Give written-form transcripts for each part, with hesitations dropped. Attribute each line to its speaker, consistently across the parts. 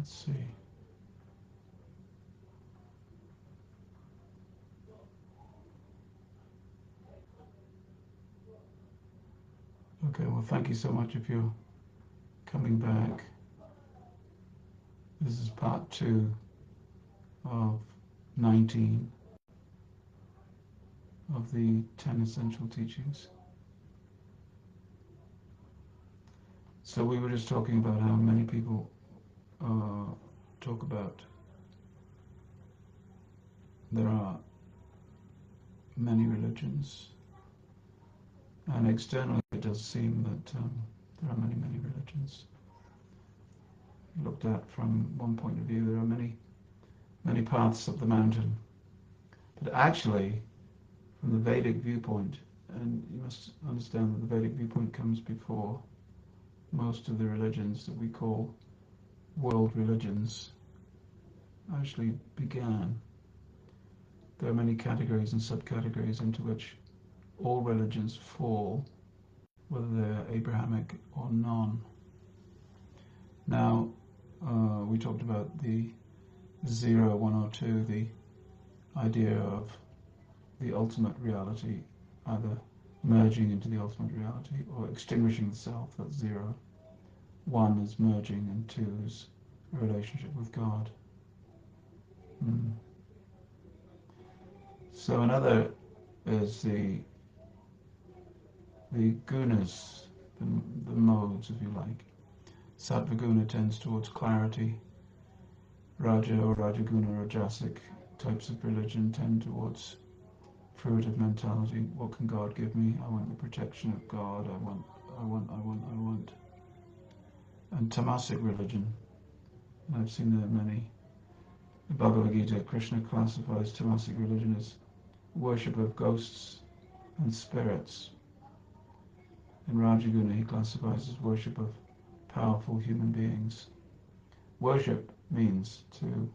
Speaker 1: Let's see. Okay, well, thank you so much if you're coming back. This is part 2 of 19 of the 10 essential teachings. So we were just talking about how many people talk about there are many religions, and externally it does seem that there are many religions. Looked at from one point of view, there are many paths up the mountain, but actually from the Vedic viewpoint, and you must understand that the Vedic viewpoint comes before most of the religions that we call world religions actually began. There are many categories and subcategories into which all religions fall, whether they're Abrahamic or non. Now, we talked about the 0, 1 or 2, the idea of the ultimate reality, either merging into the ultimate reality or extinguishing the self, that's 0. 1 is merging, and 2 is a relationship with God. So another is the gunas, the modes, if you like. Sattva guna tends towards clarity. Raja or Rajaguna or Rajasic types of religion tend towards fruitive mentality. What can God give me? I want the protection of God. I want. And Tamasic religion, and I've seen there many. The Bhagavad Gita, Krishna classifies Tamasic religion as worship of ghosts and spirits. In Rajaguna, he classifies as worship of powerful human beings. Worship means to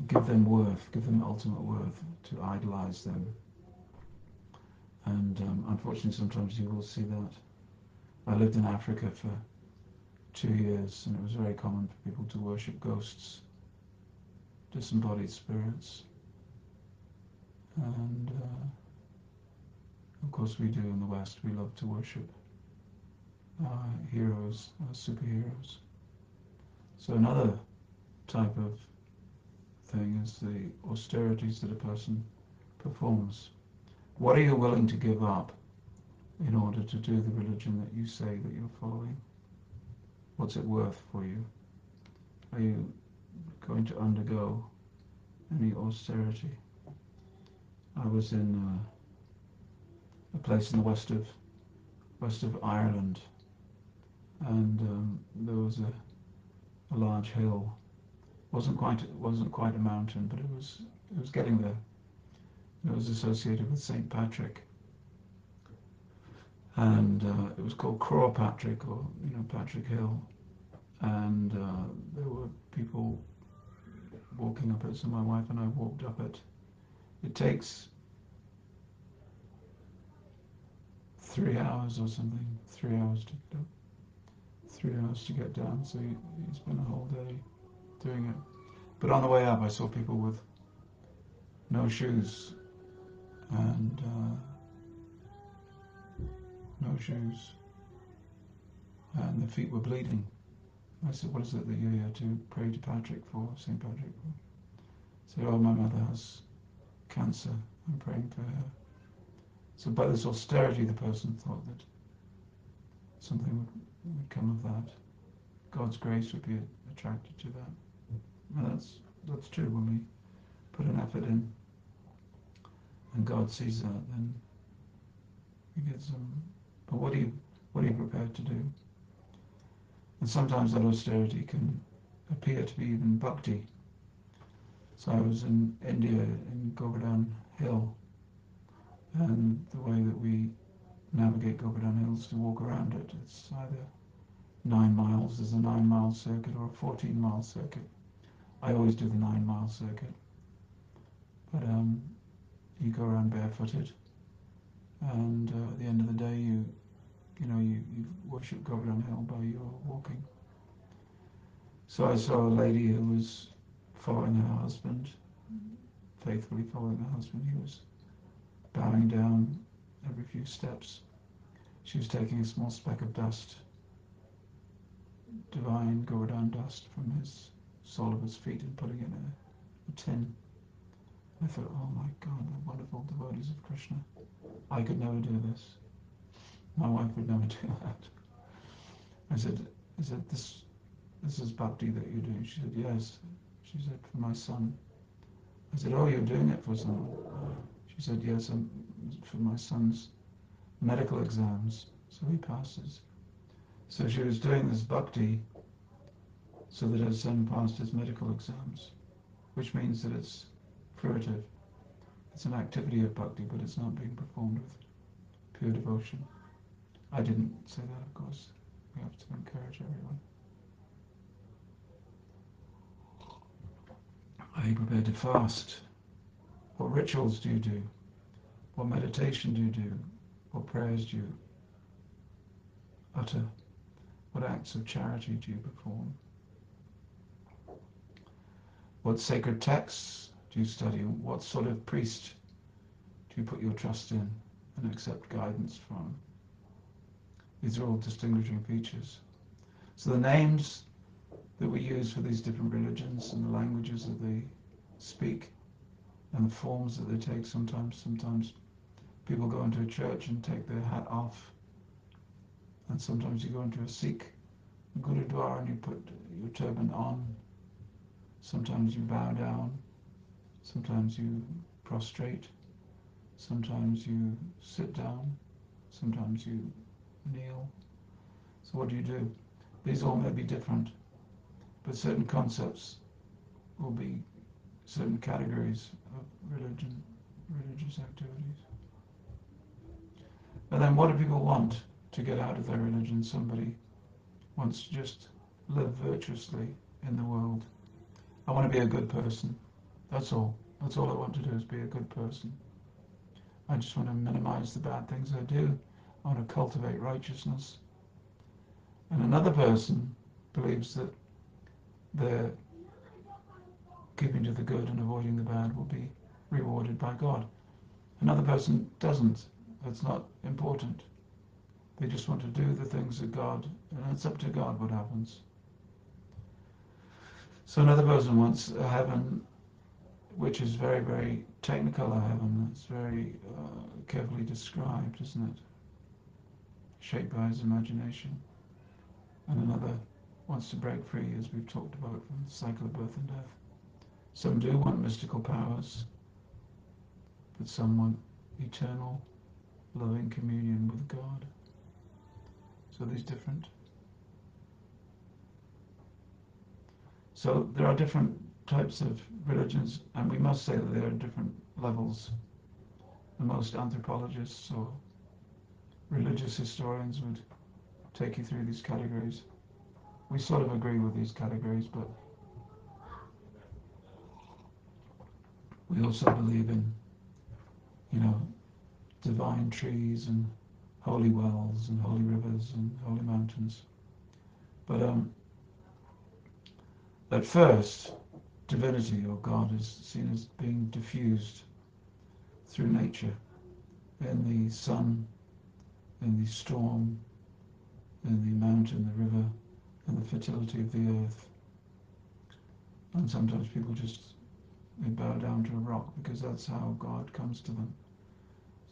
Speaker 1: give them worth, give them ultimate worth, to idolize them. And unfortunately, sometimes you will see that. I lived in Africa for 2 years, and it was very common for people to worship ghosts, disembodied spirits. And of course we do in the West. We love to worship heroes, superheroes. So another type of thing is the austerities that a person performs. What are you willing to give up in order to do the religion that you say that you're following? What's it worth for you? Are you going to undergo any austerity? I was in a place in the west of Ireland, and there was a large hill. Wasn't quite a mountain, but it was getting there. It was associated with St. Patrick, and it was called Craw Patrick, or Patrick Hill, and there were people walking up it. So my wife and I walked up it. It takes 3 hours or something. 3 hours to get up. 3 hours to get down. So you spend a whole day doing it. But on the way up, I saw people with no shoes and their feet were bleeding. I said, "What is it that you're here to pray to Patrick for, St. Patrick for?" I said, "Oh, my mother has cancer. I'm praying for her." So by this austerity, the person thought that something would come of that. God's grace would be attracted to that. And that's true. When we put an effort in and God sees that, then he gets some. But what are you prepared to do? And sometimes that austerity can appear to be even bhakti. So I was in India, in Govardhan Hill, and the way that we navigate Govardhan Hill is to walk around it. It's either 9 miles, there's a 9-mile circuit, or a 14-mile circuit. I always do the 9-mile circuit. But you go around barefooted, and at the end of the day, you you worship Govardhan Hill by your walking. So I saw a lady who was following her husband, faithfully following her husband. He was bowing down every few steps. She was taking a small speck of dust, divine Govardhan dust, from his sole of his feet and putting it in a tin. I thought, oh my God, the wonderful devotees of Krishna. I could never do this. My wife would never do that. I said, this is bhakti that you're doing? She said, yes. She said, for my son. I said, oh, you're doing it for someone? She said, yes, for my son's medical exams, so he passes. So she was doing this bhakti so that her son passed his medical exams, which means that it's fruitive. It's an activity of bhakti, but it's not being performed with pure devotion. I didn't say that, of course. We have to encourage everyone. Are you prepared to fast? What rituals do you do? What meditation do you do? What prayers do you utter? What acts of charity do you perform? What sacred texts do you study? What sort of priest do you put your trust in and accept guidance from? These are all distinguishing features. So the names that we use for these different religions and the languages that they speak and the forms that they take, sometimes people go into a church and take their hat off, and sometimes you go into a Sikh Gurudwara and you put your turban on. Sometimes you bow down, sometimes you prostrate, sometimes you sit down, sometimes you kneel. So what do you do? These all may be different, but certain concepts will be certain categories of religious activities. But then what do people want to get out of their religion? Somebody wants to just live virtuously in the world. I want to be a good person. That's all. That's all I want to do, is be a good person. I just want to minimize the bad things I do. I want to cultivate righteousness. And another person believes that their keeping to the good and avoiding the bad will be rewarded by God. Another person doesn't. That's not important. They just want to do the things that God, and it's up to God what happens. So another person wants a heaven which is very, very technical, a heaven. It's very carefully described, isn't it? Shaped by his imagination. And another wants to break free, as we've talked about, from the cycle of birth and death. Some do want mystical powers, but some want eternal, loving communion with God. So these different. So there are different types of religions, and we must say that there are different levels. And most anthropologists or religious historians would take you through these categories. We sort of agree with these categories, but we also believe in, divine trees and holy wells and holy rivers and holy mountains. But at first, divinity or God is seen as being diffused through nature, in the sun, in the storm, in the mountain, the river, and the fertility of the earth. And sometimes people they bow down to a rock because that's how God comes to them.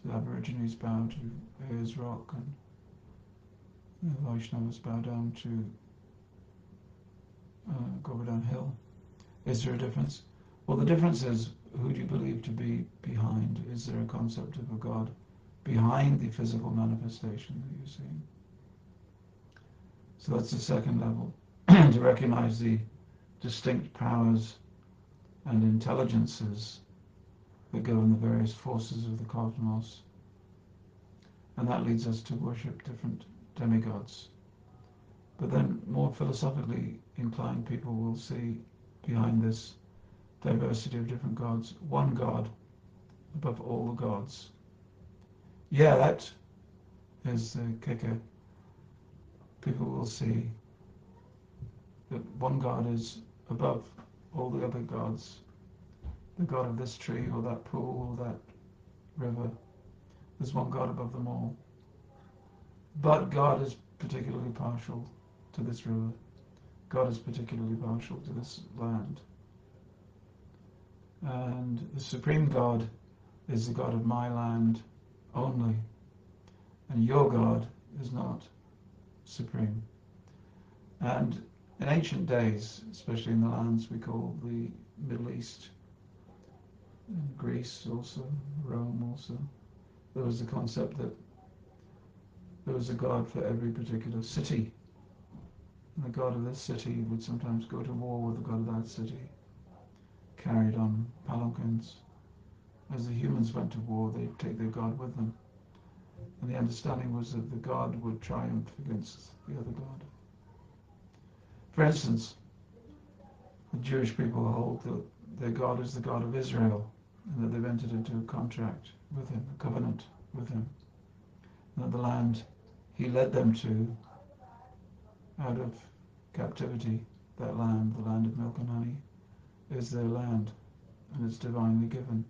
Speaker 1: So the Aborigines bow to Ayers Rock, and the Vaishnavas bow down to Govardhan Hill. Is there a difference? Well, the difference is, who do you believe to be behind? Is there a concept of a God behind the physical manifestation that you're seeing? So that's the second level, to recognize the distinct powers and intelligences that govern the various forces of the cosmos. And that leads us to worship different demigods. But then more philosophically inclined people will see behind this diversity of different gods, one God above all the gods. Yeah, that is the kicker. people will see that one God is above all the other gods. The God of this tree or that pool or that river. There's one God above them all. But God is particularly partial to this river. God is particularly partial to this land. And the supreme God is the God of my land only. And your God is not supreme. And in ancient days, especially in the lands we call the Middle East, in Greece also, Rome also, there was the concept that there was a god for every particular city. And the god of this city would sometimes go to war with the god of that city, carried on palanquins. As the humans went to war, they'd take their god with them. And the understanding was that the god would triumph against the other god. For instance, the Jewish people hold that their God is the God of Israel, and that they've entered into a contract with him, a covenant with him, and that the land he led them to out of captivity, that land, the land of milk and honey, is their land, and it's divinely given.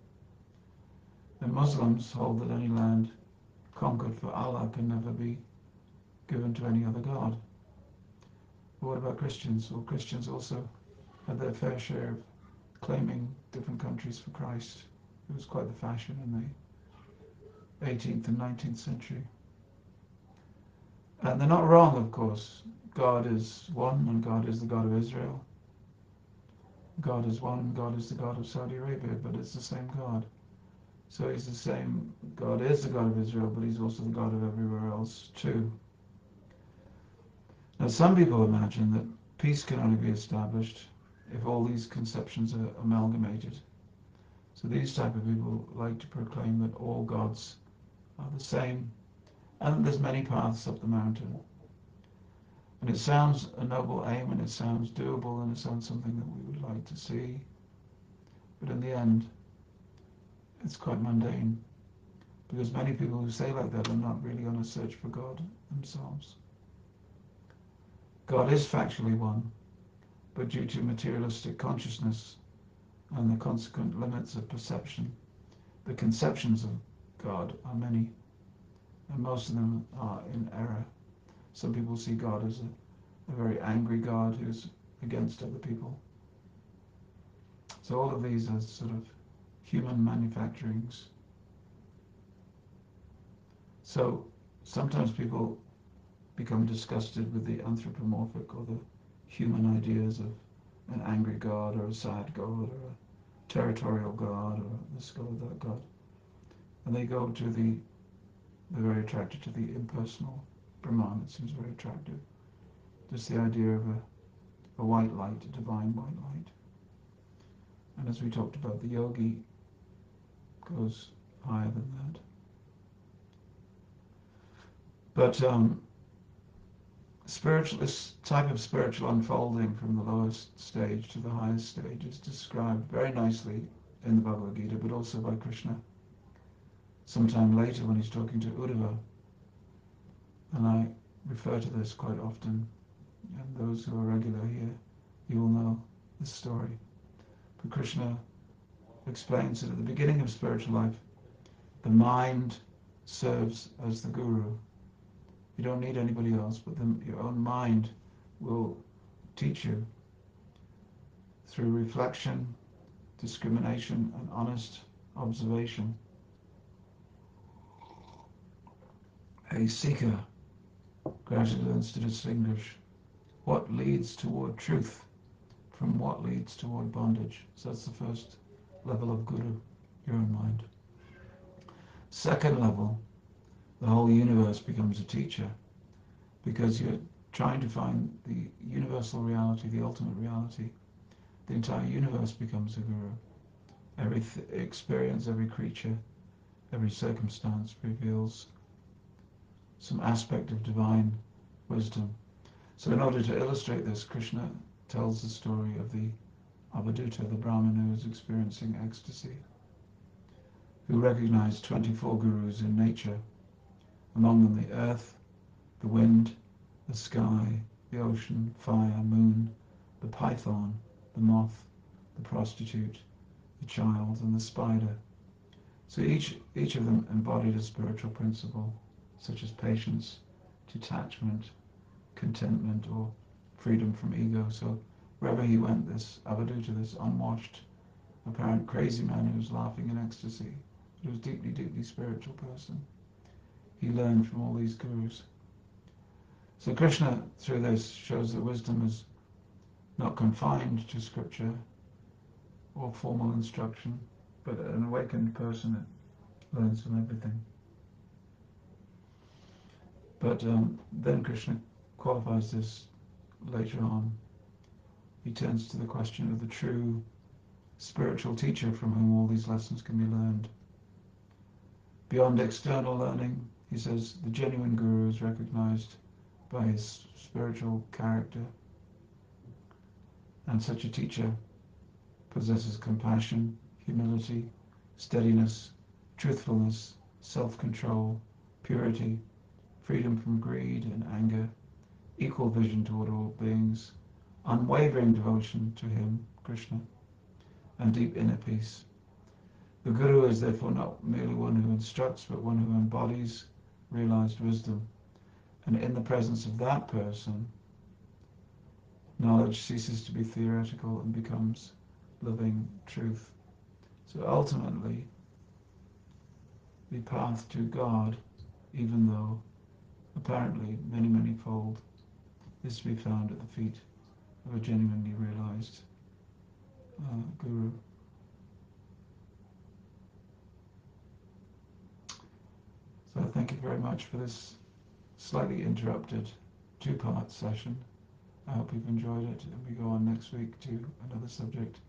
Speaker 1: The Muslims hold that any land conquered for Allah can never be given to any other god. But what about Christians? Well, Christians also had their fair share of claiming different countries for Christ. It was quite the fashion in the 18th and 19th century. And they're not wrong, of course. God is one, and God is the God of Israel. God is one, God is the God of Saudi Arabia, but it's the same God. So he's the same, God is the God of Israel, but he's also the God of everywhere else too. Now some people imagine that peace can only be established if all these conceptions are amalgamated. So these type of people like to proclaim that all gods are the same, and there's many paths up the mountain. And it sounds a noble aim, and it sounds doable, and it sounds something that we would like to see. But in the end, it's quite mundane, because many people who say like that are not really on a search for God themselves. God is factually one, but due to materialistic consciousness and the consequent limits of perception, the conceptions of God are many, and most of them are in error. Some people see God as a very angry God who's against other people. So all of these are sort of human manufacturings. So sometimes people become disgusted with the anthropomorphic or the human ideas of an angry God or a sad God or a territorial God or this God or that God. And they go to they're very attracted to the impersonal Brahman. It seems very attractive. Just the idea of a white light, a divine white light. And as we talked about, the yogi goes higher than that. But this type of spiritual unfolding from the lowest stage to the highest stage is described very nicely in the Bhagavad Gita, but also by Krishna sometime later when he's talking to Uddhava. And I refer to this quite often, and those who are regular here, you will know this story. But Krishna explains that at the beginning of spiritual life, the mind serves as the guru. You don't need anybody else, but your own mind will teach you through reflection, discrimination, and honest observation. A seeker gradually learns to distinguish what leads toward truth from what leads toward bondage. So that's the first level of guru, your own mind. Second level, the whole universe becomes a teacher, because you're trying to find the universal reality, the ultimate reality. The entire universe becomes a guru. Every experience, every creature, every circumstance reveals some aspect of divine wisdom. So in order to illustrate this, Krishna tells the story of the Avadhuta, the Brahmin who was experiencing ecstasy, who recognized 24 gurus in nature, among them the earth, the wind, the sky, the ocean, fire, moon, the python, the moth, the prostitute, the child, and the spider. So each of them embodied a spiritual principle, such as patience, detachment, contentment, or freedom from ego. So wherever he went, this Avadhuta, this unwashed, apparent crazy man who was laughing in ecstasy, but was deeply, deeply spiritual person, he learned from all these gurus. So Krishna, through this, shows that wisdom is not confined to scripture or formal instruction, but an awakened person learns from everything. But then Krishna qualifies this later on. He turns to the question of the true spiritual teacher from whom all these lessons can be learned. Beyond external learning, he says, the genuine guru is recognized by his spiritual character, and such a teacher possesses compassion, humility, steadiness, truthfulness, self-control, purity, freedom from greed and anger, equal vision toward all beings, unwavering devotion to him, Krishna, and deep inner peace. The Guru is therefore not merely one who instructs, but one who embodies realized wisdom. And in the presence of that person, knowledge ceases to be theoretical and becomes living truth. So ultimately, the path to God, even though apparently many, many-fold, is to be found at the feet of a genuinely realized Guru. So thank you very much for this slightly interrupted two-part session. I hope you've enjoyed it, and we go on next week to another subject.